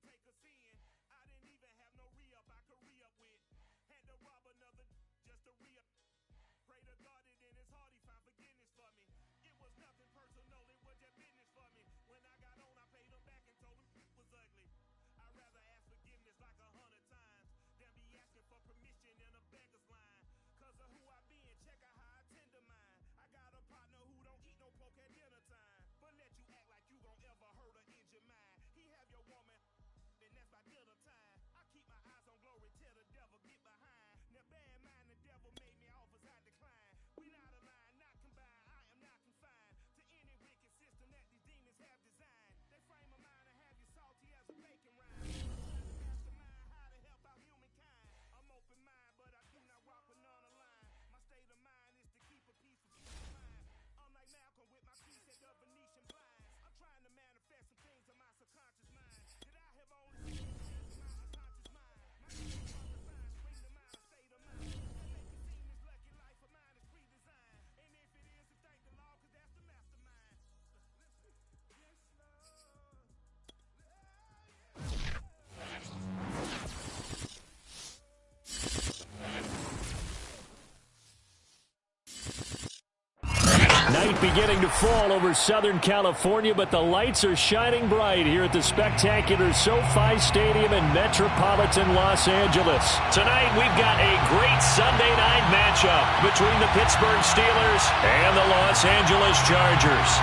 take a sin. I didn't even have no re-up I could re-up with. Had to rob another just to re-up. Pray to God that in his heart he found forgiveness for me. It was nothing personal, it was just business for me. When I got on, I paid him back and told him it was ugly. I'd rather ask forgiveness like 100 times than be asking for permission in a beggar's line. Cause of who I be and check out how I tend to mine. I got a partner who don't eat no pork at dinner time, but let you act like you gon' ever hurt or injure mine. He have your woman, and that's by dinner time. I keep my eyes on glory till the devil get behind. Now bear in mind the devil made me offers I decline. We not aligned, not combined, I am not confined to any wicked system that these demons have designed. They frame a mind and have you salty as a bacon rind. Mastermind how to help out humankind. I'm open mind, but I do not rock with none aligned. My state of mind is to keep a peaceful peace of mind. I'm like Malcolm with my piece at the Venetian blinds. I'm trying to manifest some things in my subconscious mind that I have only seen in my unconscious mind. My signs bring to mind a state of mind. They make it seem this lucky life of mine is pre-designed. And if it is, then thank the Lord, cause that's the mastermind. Yes, Lord. 'Night beginning to fall over Southern California, but the lights are shining bright here at the spectacular SoFi Stadium in metropolitan Los Angeles. Tonight, we've got a great Sunday night matchup between the Pittsburgh Steelers and the Los Angeles Chargers.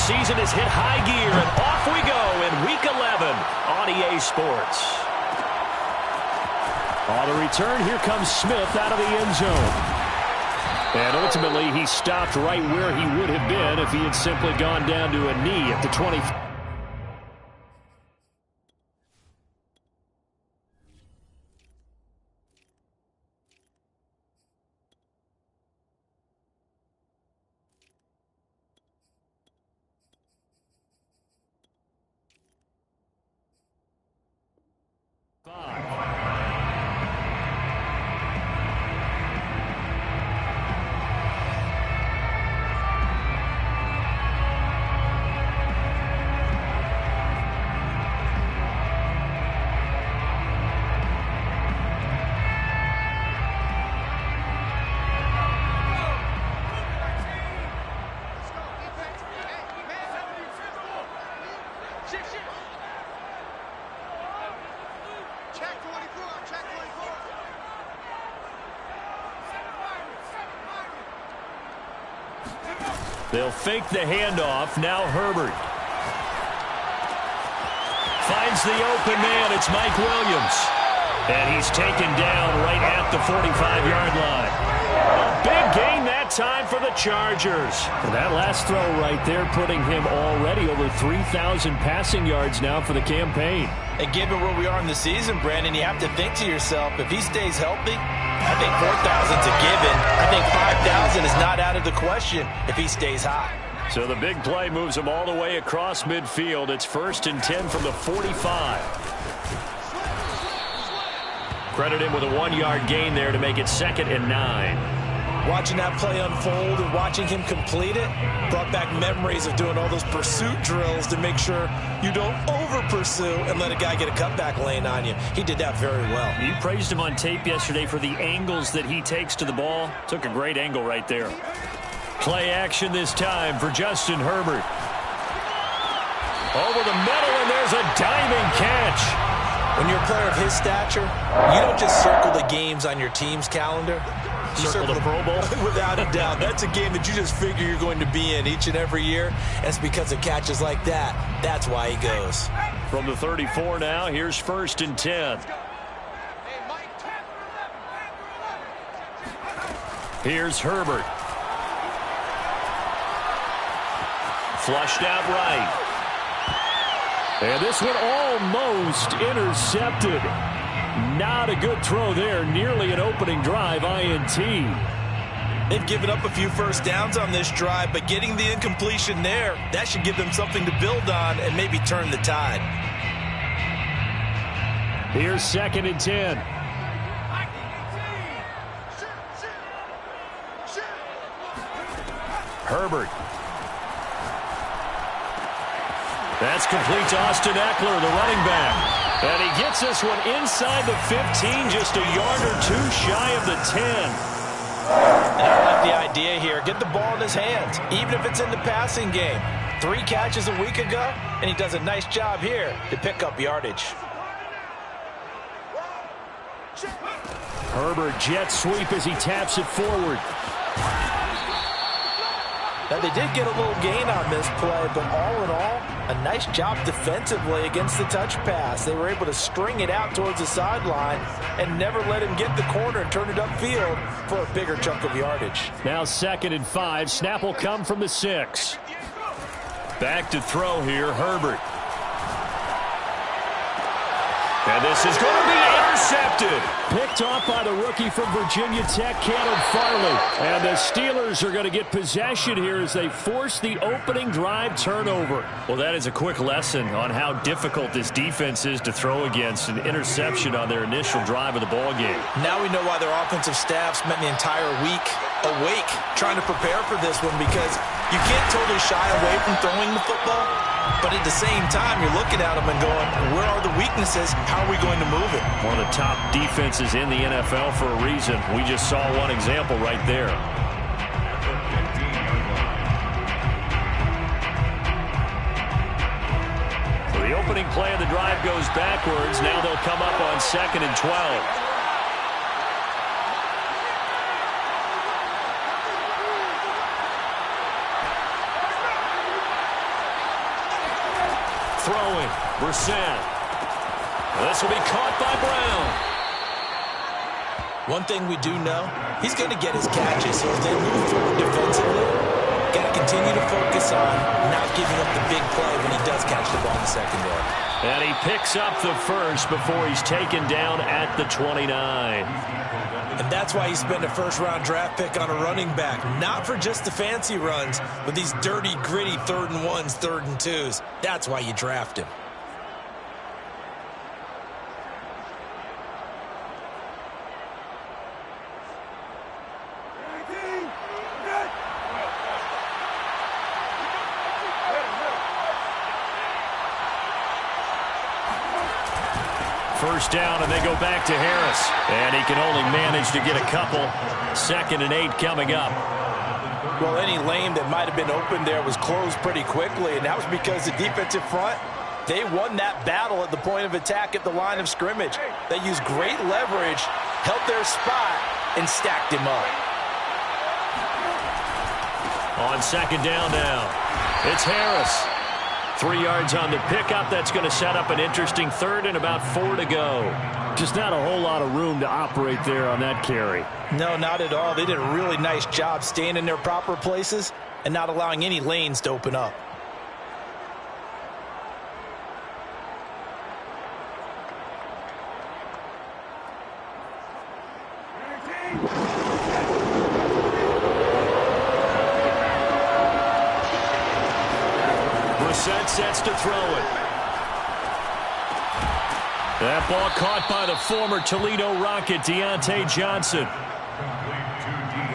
Season has hit high gear, and off we go in Week 11 on EA Sports. On the return, here comes Smith out of the end zone. And ultimately, he stopped right where he would have been if he had simply gone down to a knee at the 20. They'll fake the handoff. Now Herbert finds the open man. It's Mike Williams. And he's taken down right at the 45-yard line. A big gain that time for the Chargers. And that last throw right there putting him already over 3,000 passing yards now for the campaign. And given where we are in the season, Brandon, you have to think to yourself, if he stays healthy, I think 4,000's a given. I think 5,000 is not out of the question if he stays hot. So the big play moves him all the way across midfield. It's 1st and 10 from the 45. Credit him with a 1-yard gain there to make it 2nd and 9. Watching that play unfold and watching him complete it brought back memories of doing all those pursuit drills to make sure you don't over-pursue and let a guy get a cutback lane on you. He did that very well. You praised him on tape yesterday for the angles that he takes to the ball. Took a great angle right there. Play action this time for Justin Herbert. Over the middle, and there's a diving catch. When you're a player of his stature, you don't just circle the games on your team's calendar. You circle the Pro Bowl? Without a doubt. That's a game that you just figure you're going to be in each and every year. And it's because of catches like that. That's why he goes. From the 34 now, here's 1st and 10. Here's Herbert. Flushed out right. And this one almost intercepted. Not a good throw there. Nearly an opening drive INT. They've given up a few first downs on this drive, but getting the incompletion there, that should give them something to build on and maybe turn the tide. Here's 2nd and 10. Herbert. That's complete to Austin Eckler, the running back. And he gets this one inside the 15, just a yard or two shy of the 10. And I like the idea here. Get the ball in his hands, even if it's in the passing game. 3 catches a week ago, and he does a nice job here to pick up yardage. Herbert jet sweep as he taps it forward. Now, they did get a little gain on this play, but all in all, a nice job defensively against the touch pass. They were able to string it out towards the sideline and never let him get the corner and turn it upfield for a bigger chunk of yardage. Now 2nd and 5. Snap will come from the 6. Back to throw here, Herbert. And this is going to be intercepted. Picked off by the rookie from Virginia Tech, Caleb Farley. And the Steelers are going to get possession here as they force the opening drive turnover. Well, that is a quick lesson on how difficult this defense is to throw against. An interception on their initial drive of the ballgame. Now we know why their offensive staff spent the entire week awake trying to prepare for this one, because you can't totally shy away from throwing the football. But at the same time, you're looking at them and going, where are the weaknesses? How are we going to move it? One of the top defenses in the NFL for a reason. We just saw one example right there. So the opening play of the drive goes backwards. Now they'll come up on 2nd and 12. Throwing, Brissett. This will be caught by Brown. One thing we do know, he's going to get his catches. So as they move forward defensively, got to continue to focus on not giving up the big play when he does catch the ball in the secondary. And he picks up the first before he's taken down at the 29. And that's why you spend a first-round draft pick on a running back. Not for just the fancy runs, but these dirty, gritty 3rd and 1s, 3rd and 2s. That's why you draft him. First down, and they go back to Harris. And he can only manage to get a couple. 2nd and 8 coming up. Well, any lane that might have been open there was closed pretty quickly, and that was because the defensive front, they won that battle at the point of attack at the line of scrimmage. They used great leverage, held their spot, and stacked him up. On 2nd down now, it's Harris. 3 yards on the pickup. That's going to set up an interesting 3rd and about 4 to go. Just not a whole lot of room to operate there on that carry. No, not at all. They did a really nice job staying in their proper places and not allowing any lanes to open up. Brissett sets to throw it. That ball caught by the former Toledo Rocket, Deontay Johnson.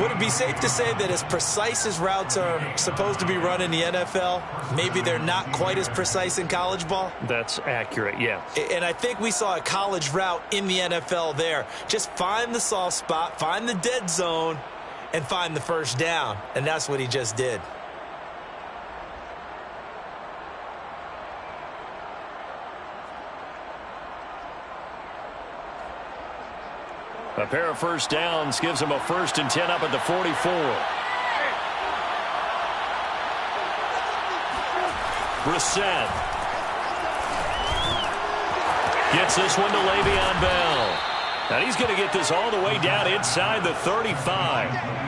Would it be safe to say that as precise as routes are supposed to be run in the NFL, maybe they're not quite as precise in college ball? That's accurate, yeah. And I think we saw a college route in the NFL there. Just find the soft spot, find the dead zone, and find the first down. And that's what he just did. A pair of first downs gives him a 1st and 10 up at the 44. Brissett gets this one to Le'Veon Bell. And he's going to get this all the way down inside the 35.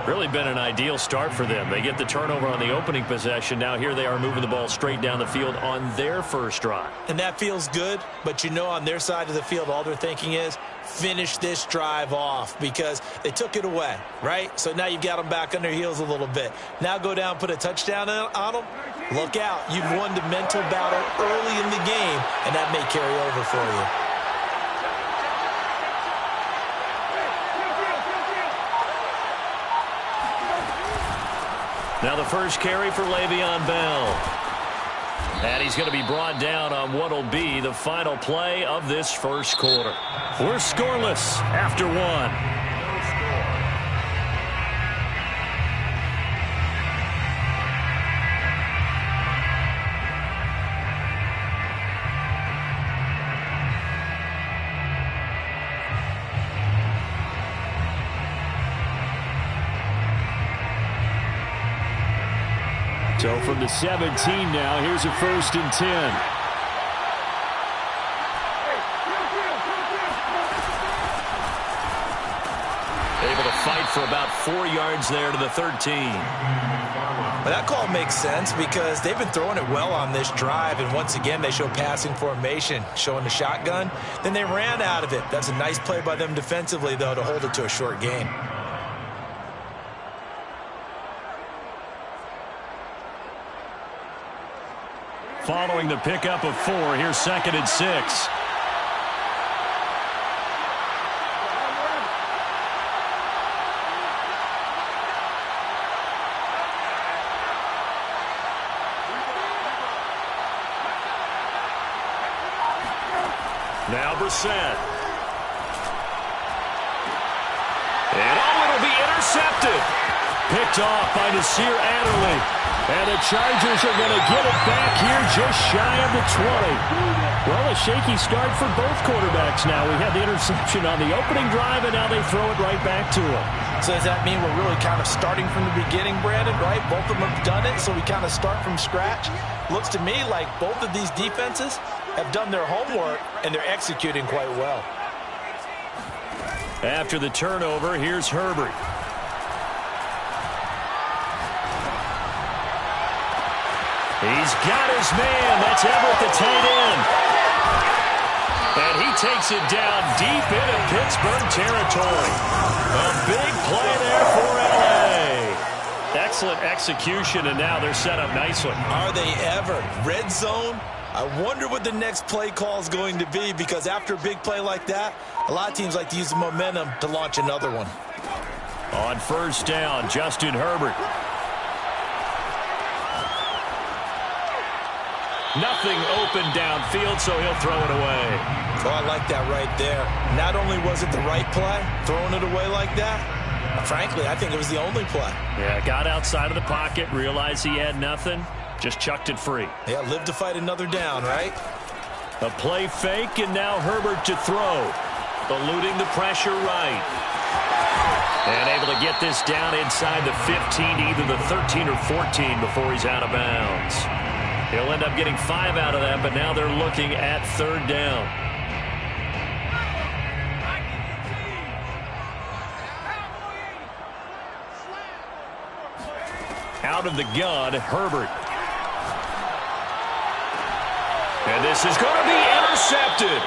Really been an ideal start for them. They get the turnover on the opening possession. Now here they are moving the ball straight down the field on their first drive. And that feels good, but you know on their side of the field all they're thinking is finish this drive off because they took it away, right? So now you've got them back on their heels a little bit. Now go down, put a touchdown on them. Look out. You've won the mental battle early in the game, and that may carry over for you. Now the first carry for Le'Veon Bell. And he's going to be brought down on what will be the final play of this first quarter. We're scoreless after one. So from the 17 now, here's a 1st and 10. Able to fight for about 4 yards there to the 13. Well, that call makes sense because they've been throwing it well on this drive, and once again they show passing formation, showing the shotgun. Then they ran out of it. That's a nice play by them defensively, though, to hold it to a short gain. Following the pickup of 4, here's 2nd and 6. Now Brissett. And it'll be intercepted. Picked off by Nasir Adderley. And the Chargers are going to get it back here just shy of the 20. Well, a shaky start for both quarterbacks now. We had the interception on the opening drive, and now they throw it right back to him. So does that mean we're really kind of starting from the beginning, Brandon, right? Both of them have done it, so we kind of start from scratch. Looks to me like both of these defenses have done their homework, and they're executing quite well. After the turnover, here's Herbert. He's got his man. That's Everett, the tight end. And he takes it down deep into Pittsburgh territory. A big play there for L.A. Excellent execution, and now they're set up nicely. Are they ever? Red zone? I wonder what the next play call is going to be, because after a big play like that, a lot of teams like to use the momentum to launch another one. On 1st down, Justin Herbert. Nothing open downfield, so he'll throw it away. Oh, I like that right there. Not only was it the right play, throwing it away like that, frankly, I think it was the only play. Yeah, got outside of the pocket, realized he had nothing, just chucked it free. Yeah, live to fight another down, right? A play fake, and now Herbert to throw. Eluding the pressure right. And able to get this down inside the 15, either the 13 or 14 before he's out of bounds. He'll end up getting 5 out of that, but now they're looking at 3rd down. Out of the gun, Herbert. And this is going to be intercepted.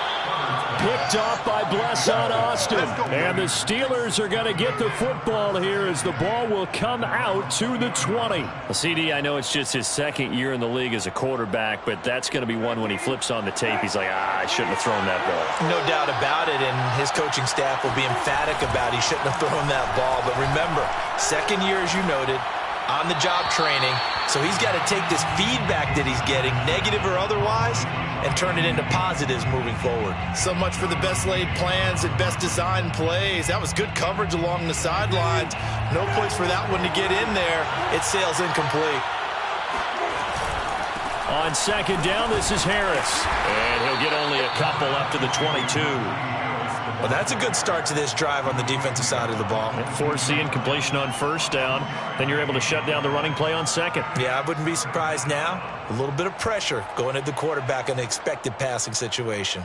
Picked off by Blesson Austin. And the Steelers are going to get the football here as the ball will come out to the 20. Well, CD, I know it's just his 2nd year in the league as a quarterback, but that's going to be one when he flips on the tape. He's like, I shouldn't have thrown that ball. No doubt about it, and his coaching staff will be emphatic about he shouldn't have thrown that ball. But remember, 2nd year, as you noted, on-the-job training. So he's got to take this feedback that he's getting, negative or otherwise, and turn it into positives moving forward. So much for the best laid plans and best designed plays. That was good coverage along the sidelines. No place for that one to get in there. It sails incomplete. On 2nd down, this is Harris. And he'll get only a couple up to the 22. Well, that's a good start to this drive on the defensive side of the ball. Forcing completion on 1st down. Then you're able to shut down the running play on 2nd. Yeah, I wouldn't be surprised now. A little bit of pressure going at the quarterback in an expected passing situation.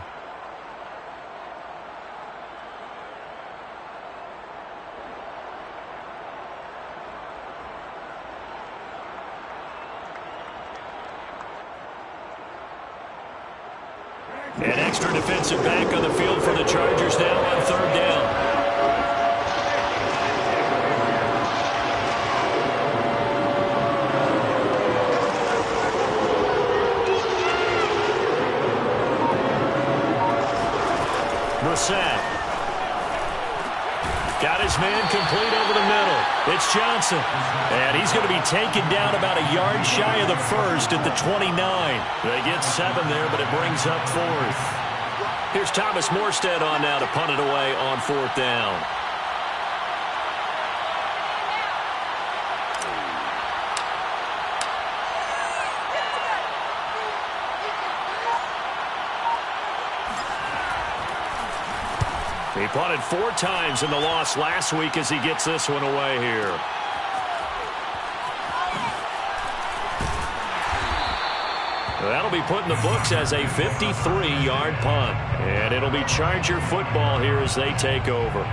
An extra defensive back on the field for the Chargers now on 3rd down. Brissett. Got his man complete over the middle. It's Johnson. And he's going to be taken down about a yard shy of the first at the 29. They get 7 there, but it brings up 4th. Here's Thomas Morstead on now to punt it away on 4th down. He punted 4 times in the loss last week as he gets this one away here. That'll be put in the books as a 53-yard punt. And it'll be Charger football here as they take over.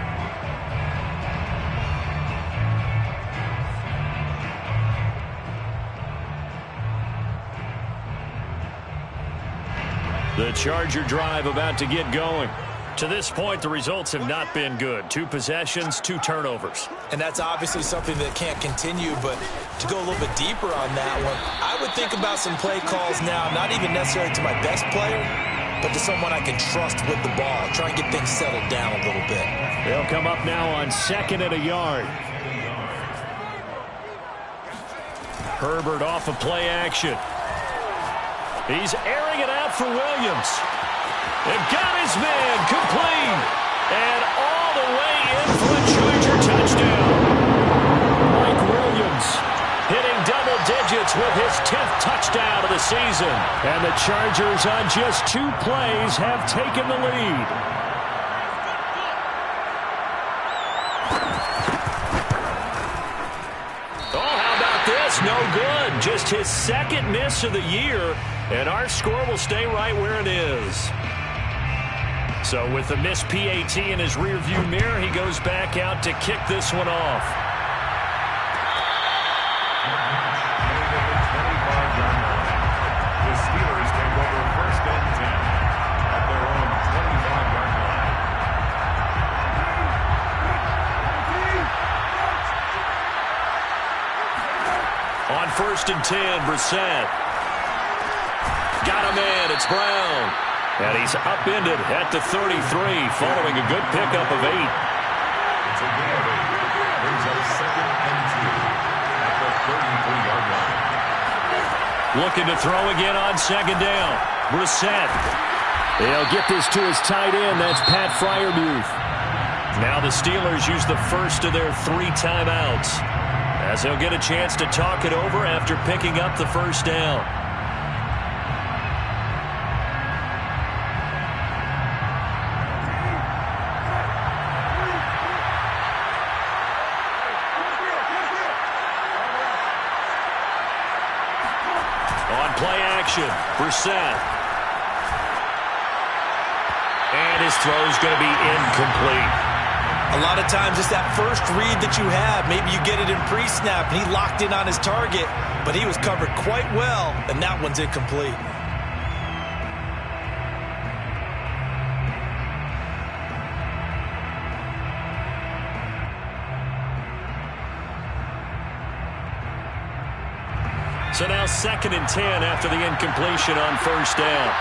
The Charger drive about to get going. To this point, the results have not been good. 2 possessions, 2 turnovers. And that's obviously something that can't continue, but to go a little bit deeper on that one, I would think about some play calls now, not even necessarily to my best player, but to someone I can trust with the ball. Try and get things settled down a little bit. They'll come up now on 2nd and a yard. Herbert off of play action. He's airing it out for Williams. They've got his man complete. And all the way in for a Charger touchdown. Mike Williams hitting double digits with his 10th touchdown of the season. And the Chargers on just 2 plays have taken the lead. Oh, how about this? No good. Just his 2nd miss of the year. And our score will stay right where it is. So with the missed PAT in his rearview mirror, he goes back out to kick this one off. The Steelers take over 1st and 10 at their own 25-yard line. On 1st and 10, Brissett. Got a man, it's Brown. And he's upended at the 33, following a good pickup of 8. It's a gain of 8. Brings up 2nd and 2 at the 33-yard line. Looking to throw again on 2nd down. Brissett. They'll get this to his tight end. That's Pat Freiermuth. Now the Steelers use the first of their 3 timeouts, as they'll get a chance to talk it over after picking up the 1st down. Play action, Brissett. And his throw's going to be incomplete. A lot of times it's that first read that you have. Maybe you get it in pre-snap, and he locked in on his target, but he was covered quite well, and that one's incomplete. So now 2nd and 10 after the incompletion on 1st down.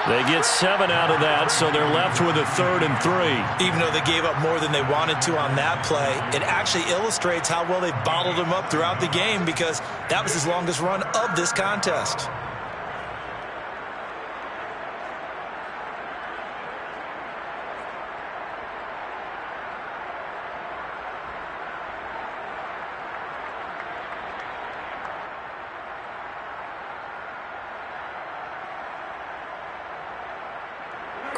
They get 7 out of that, so they're left with a 3rd and 3. Even though they gave up more than they wanted to on that play, it actually illustrates how well they bottled him up throughout the game, because that was his longest run of this contest.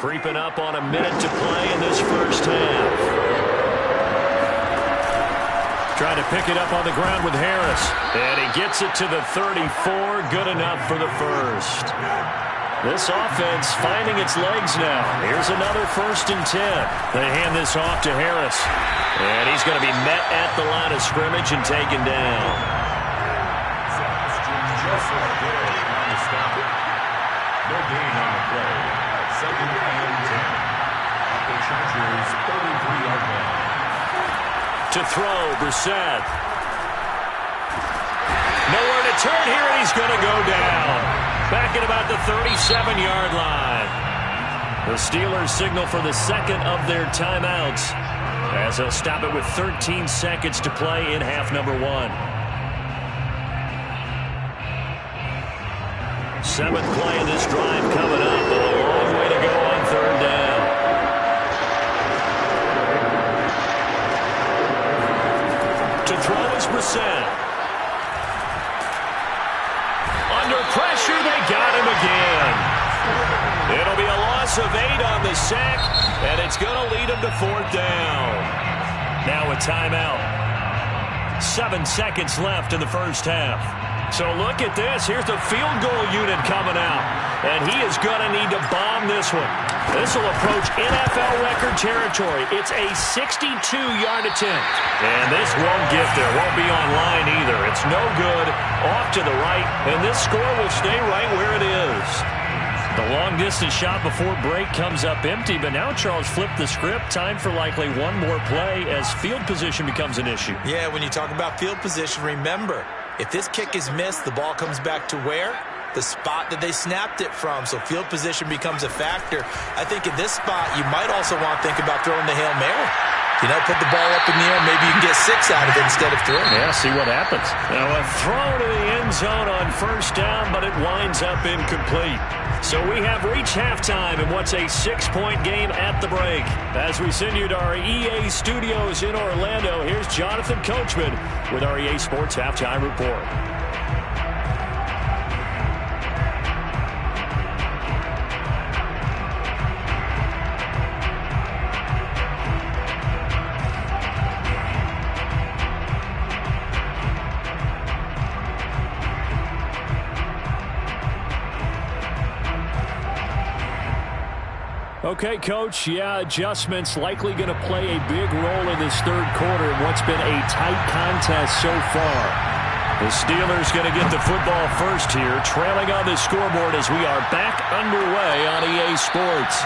Creeping up on a minute to play in this 1st half. Trying to pick it up on the ground with Harris. And he gets it to the 34. Good enough for the 1st. This offense finding its legs now. Here's another 1st and 10. They hand this off to Harris. And he's going to be met at the line of scrimmage and taken down. Sebastian Joseph there on the stop. No gain on the play. 2nd and 10 at the Chargers' 33-yard line. To throw, Brissett. Nowhere to a turn here, and he's going to go down. Back at about the 37-yard line. The Steelers signal for the second of their timeouts as they'll stop it with 13 seconds to play in half number 1. Seventh play of this drive coming up. A long way to go on third down. To throw is Brissett. Under pressure, they got him again. It'll be a loss of 8 on the sack, and it's going to lead him to fourth down. Now a timeout. 7 seconds left in the first half. So look at this. Here's the field goal unit coming out. And he is going to need to bomb this one. This will approach NFL record territory. It's a 62-yard attempt. And this won't get there. Won't be online either. It's no good. Off to the right. And this score will stay right where it is. The long-distance shot before break comes up empty. But now Charles flipped the script. Time for likely one more play as field position becomes an issue. Yeah, when you talk about field position, remember, if this kick is missed, the ball comes back to where? The spot that they snapped it from. So field position becomes a factor. I think in this spot, you might also want to think about throwing the Hail Mary. You know, put the ball up in the air. Maybe you can get 6 out of it instead of 3. Yeah, see what happens. Now a throw to the end zone on first down, but it winds up incomplete. So we have reached halftime in what's a 6-point game at the break. As we send you to our EA studios in Orlando, here's Jonathan Coachman with our EA Sports Halftime Report. Okay, Coach, yeah, adjustments likely going to play a big role in this third quarter in what's been a tight contest so far. The Steelers going to get the football first here, trailing on the scoreboard as we are back underway on EA Sports.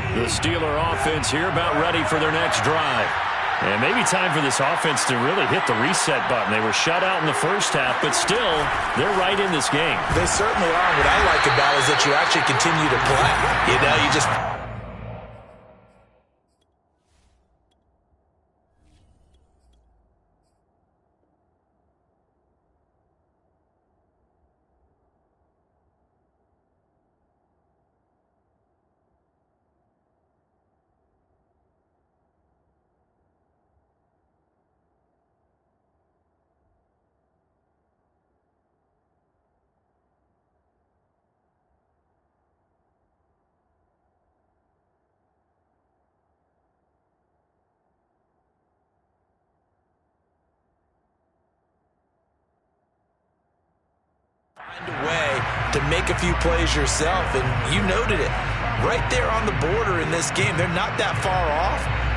The Steeler offense here about ready for their next drive. And maybe time for this offense to really hit the reset button. They were shut out in the first half, but still, they're right in this game. They certainly are. What I like about it is that you actually continue to play. You know, you just... find a way to make a few plays yourself, and you noted it. Right there on the border in this game, they're not that far off.